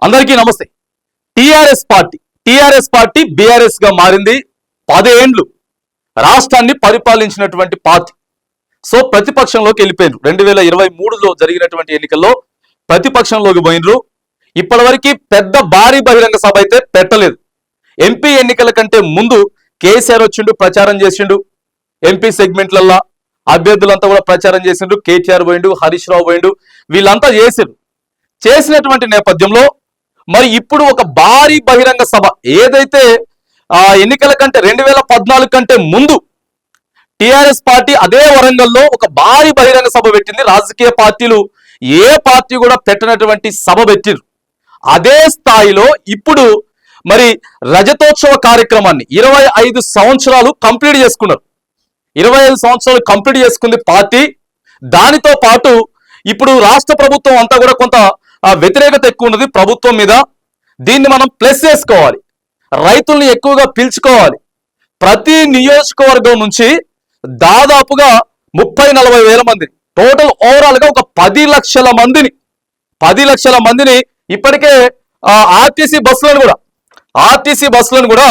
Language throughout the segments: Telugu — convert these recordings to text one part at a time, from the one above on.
అందరికీ నమస్తే. టిఆర్ఎస్ పార్టీ బిఆర్ఎస్ గా మారింది. 10 ఏండ్లు రాష్ట్రాన్ని పరిపాలించినటువంటి పార్టీ. సో ప్రతిపక్షంలోకి వెళ్ళిపోయినారు. 2023లో జరిగినటువంటి ఎన్నికల్లో ప్రతిపక్షంలోకి పోయినరు. ఇప్పటివరకు పెద్ద భారీ బహిరంగ సభ అయితే పెట్టలేదు. ఎంపీ ఎన్నికల కంటే ముందు కేసీఆర్ వచ్చిండు, ప్రచారం చేసిండు. ఎంపీ సెగ్మెంట్లల్లో అభ్యర్థులంతా కూడా ప్రచారం చేసిండు. కేటీఆర్ పోయిండు, హరీష్ రావు పోయిండు, వీళ్ళంతా చేసినటువంటి నేపథ్యంలో మరి ఇప్పుడు ఒక భారీ బహిరంగ సభ ఏదైతే ఎన్నికల కంటే 2014 కంటే ముందు టిఆర్ఎస్ పార్టీ అదే వరంగల్లో ఒక భారీ బహిరంగ సభ పెట్టింది. రాజకీయ పార్టీలు ఏ పార్టీ కూడా పెట్టినటువంటి సభ పెట్టిరు. అదే స్థాయిలో ఇప్పుడు మరి రజతోత్సవ కార్యక్రమాన్ని 25 సంవత్సరాలు కంప్లీట్ చేసుకున్నారు. 25 సంవత్సరాలు కంప్లీట్ చేసుకుంది పార్టీ. దానితో పాటు ఇప్పుడు రాష్ట్ర ప్రభుత్వం అంతా కూడా కొంత వ్యతిరేకత ఎక్కువ ఉన్నది ప్రభుత్వం మీద. దీన్ని మనం ప్లస్ చేసుకోవాలి, రైతుల్ని ఎక్కువగా పిలుచుకోవాలి. ప్రతి నియోజకవర్గం నుంచి దాదాపుగా 30-40 వేల మంది టోటల్ ఓవరాల్ గా ఒక 10 లక్షల మందిని ఇప్పటికే ఆర్టీసీ బస్సులను కూడా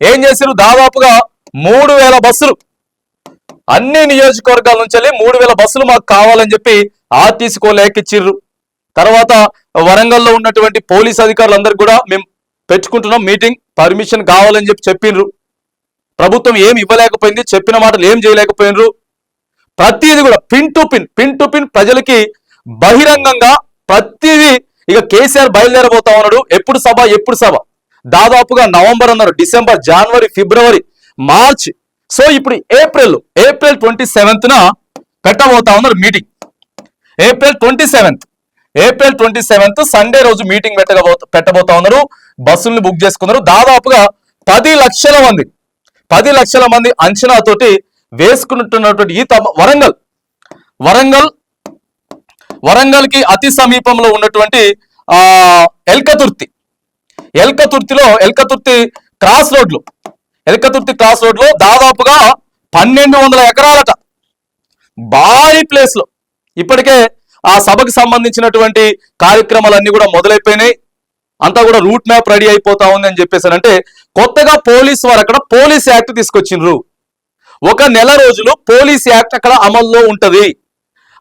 ఏం చేశారు, దాదాపుగా 3000 బస్సులు అన్ని నియోజకవర్గాల నుంచి 3000 బస్సులు మాకు కావాలని చెప్పి ఆర్టీసీ కో లేఖిచ్చిర్రు. తర్వాత వరంగల్లో ఉన్నటువంటి పోలీస్ అధికారులందరూ కూడా మేము పెట్టుకుంటున్నాం మీటింగ్, పర్మిషన్ కావాలని చెప్పిండ్రు. ప్రభుత్వం ఏమి ఇవ్వలేకపోయింది, చెప్పిన మాటలు ఏం చేయలేకపోయినరు. ప్రతిదీ కూడా పిన్ టు పిన్ ప్రజలకి బహిరంగంగా ప్రతిదీ. ఇక కేసీఆర్ బయలుదేరబోతా ఉన్నాడు. ఎప్పుడు సభ దాదాపుగా నవంబర్ అన్నారు, డిసెంబర్, జనవరి, ఫిబ్రవరి, మార్చ్. సో ఇప్పుడు ఏప్రిల్ 27న పెట్టబోతా ఉన్నారు మీటింగ్. ఏప్రిల్ 27th సండే రోజు మీటింగ్ పెట్టబోతా ఉన్నారు. బస్సుల్ని బుక్ చేసుకున్నారు. దాదాపుగా 10 లక్షల మంది అంచనాతోటి వేసుకుంటున్నటువంటి ఈ వరంగల్ కి అతి సమీపంలో ఉన్నటువంటి ఎల్కతుర్తి క్రాస్ రోడ్లో దాదాపుగా 1200 ఎకరాలట భారీ ప్లేస్ లో ఇప్పటికే ఆ సభకు సంబంధించినటువంటి కార్యక్రమాలన్నీ కూడా మొదలైపోయినాయి. అంతా కూడా రూట్ మ్యాప్ రెడీ అయిపోతా ఉంది అని చెప్పేసారంటే కొత్తగా పోలీసు వారు అక్కడ పోలీస్ యాక్ట్ తీసుకొచ్చిండ్రు. 1 నెల రోజులు పోలీస్ యాక్ట్ అక్కడ అమల్లో ఉంటది.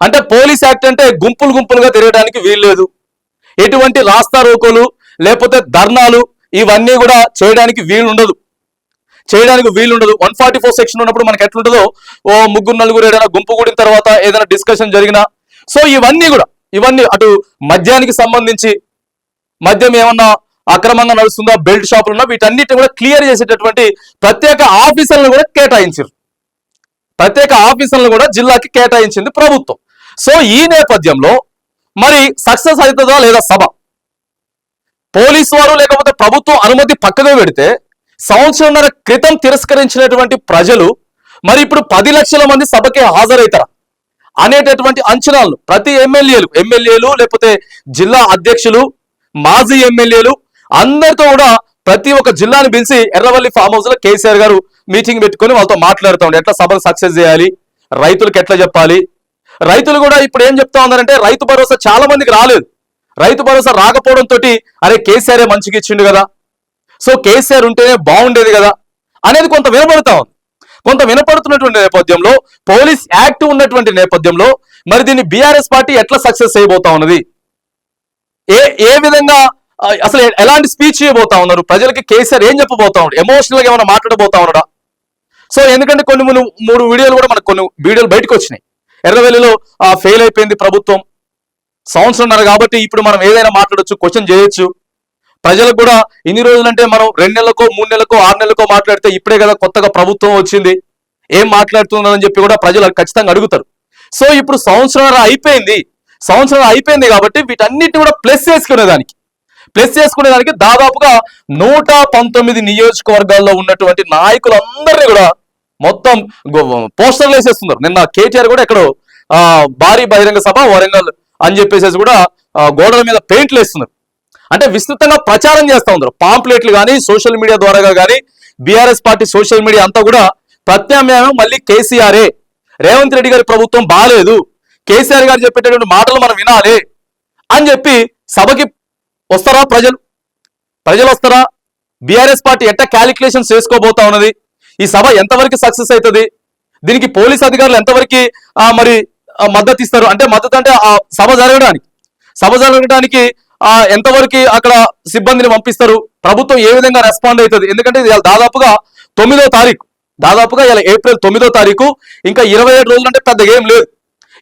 అంటే పోలీస్ యాక్ట్ అంటే గుంపులుగా తిరగడానికి వీల్లేదు. ఎటువంటి రాస్తా రోకోలు లేకపోతే ధర్నాలు ఇవన్నీ కూడా చేయడానికి వీలుండదు. 144 సెక్షన్ ఉన్నప్పుడు మనకి ఎట్లుంటుందో, ఓ 3-4 ఏదైనా గుంపు కూడిన తర్వాత ఏదైనా డిస్కషన్ జరిగినా, సో ఇవన్నీ అటు మద్యానికి సంబంధించి మద్యం ఏమన్నా అక్రమంగా నడుస్తుందా, బెల్ట్ షాపులు ఉన్నా, వీటన్నిటిని కూడా క్లియర్ చేసేటటువంటి ప్రత్యేక ఆఫీసర్లను కూడా జిల్లాకి కేటాయించింది ప్రభుత్వం. సో ఈ నేపథ్యంలో మరి సక్సెస్ అవుతుందా లేదా సభ? పోలీసు వారు లేకపోతే ప్రభుత్వం అనుమతి పక్కగా పెడితే సంవత్సరంన్నర క్రితం తిరస్కరించినటువంటి ప్రజలు మరి ఇప్పుడు 10 లక్షల మంది సభకి హాజరవుతారా అనేటటువంటి అంచనాలను ప్రతి ఎమ్మెల్యేలు లేకపోతే జిల్లా అధ్యక్షులు, మాజీ ఎమ్మెల్యేలు అందరితో కూడా ప్రతి ఒక్క జిల్లాని పిలిచి ఎర్రవల్లి ఫామ్ హౌస్ లో కేసీఆర్ గారు మీటింగ్ పెట్టుకొని వాళ్ళతో మాట్లాడుతూ ఉండే ఎట్లా సభను సక్సెస్ చేయాలి, రైతులకు ఎట్లా చెప్పాలి. రైతులు కూడా ఇప్పుడు ఏం చెప్తా ఉన్నారంటే రైతు భరోసా చాలా మందికి రాలేదు. రైతు భరోసా రాకపోవడంతో అరే కేసీఆర్ మంచిగా ఇచ్చిండు కదా, సో కేసీఆర్ ఉంటేనే బాగుండేది కదా అనేది కొంత వినపడుతున్నటువంటి నేపథ్యంలో, పోలీస్ యాక్ట్ ఉన్నటువంటి నేపథ్యంలో మరి దీన్ని బీఆర్ఎస్ పార్టీ ఎట్లా సక్సెస్ అయిపోతా ఉన్నది, ఏ విధంగా అసలు ఎలాంటి స్పీచ్ చేయబోతా ఉన్నారు, ప్రజలకి కేసీఆర్ ఏం చెప్పబోతా ఉన్నాడు, ఎమోషనల్ గా ఏమైనా మాట్లాడబోతా ఉన్నాడా? సో ఎందుకంటే కొన్ని 3 వీడియోలు కూడా మనకు కొన్ని వీడియోలు బయటకు వచ్చినాయి. ఎర్రవెల్లిలో ఫెయిల్ అయిపోయింది ప్రభుత్వం, సంవత్సరంన్నర కాబట్టి ఇప్పుడు మనం ఏదైనా మాట్లాడొచ్చు, క్వశ్చన్ చేయొచ్చు. ప్రజలకు కూడా ఇన్ని రోజులంటే మనం 2 నెలలకో 3 నెలలకో 6 నెలలకో మాట్లాడితే ఇప్పుడే కదా కొత్తగా ప్రభుత్వం వచ్చింది, ఏం మాట్లాడుతుందని చెప్పి కూడా ప్రజలు ఖచ్చితంగా అడుగుతారు. సో ఇప్పుడు సంవత్సరం అయిపోయింది కాబట్టి వీటన్నిటిని కూడా ప్లస్ చేసుకునేదానికి దాదాపుగా 119 నియోజకవర్గాల్లో ఉన్నటువంటి నాయకులందరినీ కూడా మొత్తం పోస్టర్లు వేసేస్తున్నారు. నిన్న కేటీఆర్ కూడా ఎక్కడో భారీ బహిరంగ సభ వరంగల్ అని చెప్పేసి కూడా గోడల మీద పెయింట్లు వేస్తున్నారు. అంటే విస్తృతంగా ప్రచారం చేస్తూ ఉన్నారు. పాంప్లెట్లు కానీ సోషల్ మీడియా ద్వారా కానీ బీఆర్ఎస్ పార్టీ సోషల్ మీడియా అంతా కూడా ప్రత్యామ్నాయం మళ్ళీ కేసీఆరే, రేవంత్ రెడ్డి గారి ప్రభుత్వం బాగాలేదు, కేసీఆర్ గారు చెప్పేటటువంటి మాటలు మనం వినాలి అని చెప్పి సభకి వస్తారా ప్రజలు వస్తారా? బీఆర్ఎస్ పార్టీ ఎట్లా క్యాలిక్యులేషన్స్ చేసుకోబోతా ఉన్నది? ఈ సభ ఎంతవరకు సక్సెస్ అవుతుంది? దీనికి పోలీస్ అధికారులు ఎంతవరకు మరి మద్దతు ఇస్తారు? అంటే మద్దతు అంటే ఆ సభ జరగడానికి ఎంతవరకు అక్కడ సిబ్బందిని పంపిస్తారు? ప్రభుత్వం ఏ విధంగా రెస్పాండ్ అవుతుంది? ఎందుకంటే ఇది దాదాపుగా 9వ తారీఖు, దాదాపుగా ఇలా ఏప్రిల్ 9వ తారీఖు, ఇంకా 27 రోజులు అంటే పెద్దగా ఏం లేదు.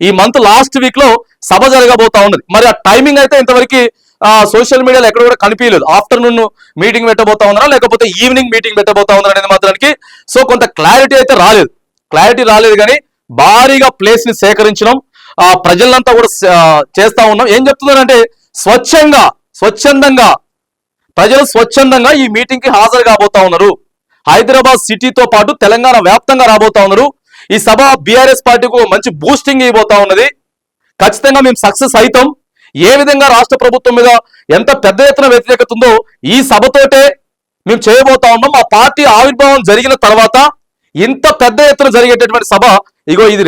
ఈ మంత్ లాస్ట్ వీక్ లో సభ జరగబోతా ఉన్నది. మరి ఆ టైమింగ్ అయితే ఇంతవరకు సోషల్ మీడియాలో ఎక్కడ కూడా కనిపించలేదు. ఆఫ్టర్నూన్ మీటింగ్ పెట్టబోతా ఉన్నారా లేకపోతే ఈవినింగ్ మీటింగ్ పెట్టబోతా ఉన్నారా అనేది మాత్రానికి సో కొంత క్లారిటీ అయితే రాలేదు కానీ భారీగా ప్లేస్ ని సేకరించడం ప్రజలంతా కూడా చేస్తా ఉన్నాం. ఏం చెప్తున్నారంటే స్వచ్ఛందంగా ప్రజలు స్వచ్ఛందంగా ఈ మీటింగ్ కి హాజరు కాబోతా ఉన్నారు. హైదరాబాద్ సిటీతో పాటు తెలంగాణ వ్యాప్తంగా రాబోతా ఉన్నారు. ఈ సభ బీఆర్ఎస్ పార్టీకు మంచి బూస్టింగ్ ఇవ్వబోతా ఉన్నది. ఖచ్చితంగా మేము సక్సెస్ అవుతాం. ఏ విధంగా రాష్ట్ర ప్రభుత్వం మీద ఎంత పెద్ద ఎత్తున వ్యతిరేకత ఉందో ఈ సభతోటే మేము చేయబోతా ఉన్నాం. ఆ పార్టీ ఆవిర్భావం జరిగిన తర్వాత ఇంత పెద్ద ఎత్తున జరిగేటటువంటి సభ ఇది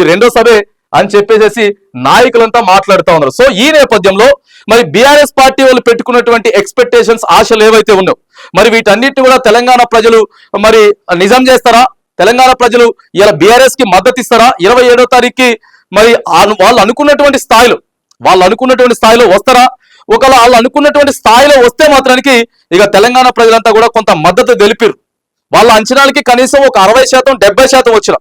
రెండో సభే అని చెప్పేసి నాయకులంతా మాట్లాడుతూ ఉన్నారు. సో ఈ నేపథ్యంలో మరి బీఆర్ఎస్ పార్టీ వాళ్ళు పెట్టుకున్నటువంటి ఎక్స్పెక్టేషన్స్, ఆశలు ఏవైతే ఉన్నాయో మరి వీటన్నిటిని కూడా తెలంగాణ ప్రజలు మరి నిజం చేస్తారా? తెలంగాణ ప్రజలు ఇలా బీఆర్ఎస్ కి మద్దతు ఇస్తారా? 27వ తారీఖుకి మరి వాళ్ళు అనుకున్నటువంటి స్థాయిలో వస్తారా? ఒకవేళ వాళ్ళు అనుకున్నటువంటి స్థాయిలో వస్తే మాత్రానికి ఇక తెలంగాణ ప్రజలంతా కూడా కొంత మద్దతు తెలిపారు. వాళ్ళ అంచనాలకి కనీసం ఒక 60%, 70% వచ్చిన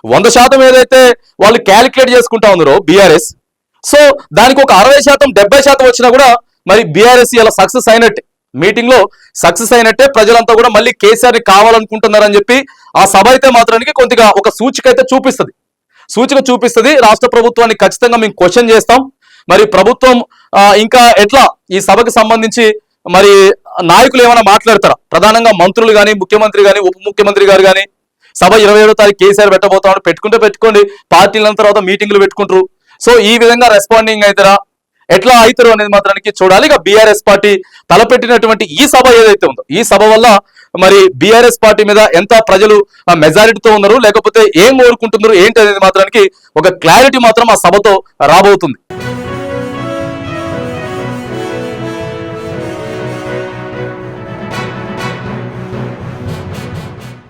100% ఏదైతే వాళ్ళు క్యాలిక్యులేట్ చేసుకుంటా ఉన్నారో బీఆర్ఎస్, సో దానికి ఒక 60%, 70% వచ్చినా కూడా మరి బీఆర్ఎస్ ఇలా సక్సెస్ అయినట్టే, మీటింగ్ లో సక్సెస్ అయినట్టే. ప్రజలంతా కూడా మళ్ళీ కేసీఆర్ ని కావాలనుకుంటున్నారని చెప్పి ఆ సభ అయితే మాత్రానికి కొద్దిగా ఒక సూచిక చూపిస్తుంది. రాష్ట్ర ప్రభుత్వాన్ని ఖచ్చితంగా మేము క్వశ్చన్ చేస్తాం. మరి ప్రభుత్వం ఇంకా ఎట్లా ఈ సభకు సంబంధించి మరి నాయకులు ఏమైనా మాట్లాడతారా? ప్రధానంగా మంత్రులు కానీ, ముఖ్యమంత్రి కానీ, ఉప ముఖ్యమంత్రి గారు కానీ సభ 27వ తారీఖు కేసీఆర్ పెట్టబోతామని పెట్టుకోండి, పార్టీల తర్వాత మీటింగ్లు పెట్టుకుంటారు. సో ఈ విధంగా రెస్పాండింగ్ అవుతారా, ఎట్లా అవుతారు అనేది మాత్రానికి చూడాలి. ఇక బీఆర్ఎస్ పార్టీ తలపెట్టినటువంటి ఈ సభ ఏదైతే ఉందో ఈ సభ వల్ల మరి బీఆర్ఎస్ పార్టీ మీద ఎంత ప్రజలు మెజారిటీతో ఉన్నారు లేకపోతే ఏం కోరుకుంటున్నారు ఏంటి అనేది మాత్రానికి ఒక క్లారిటీ మాత్రం ఆ సభతో రాబోతుంది.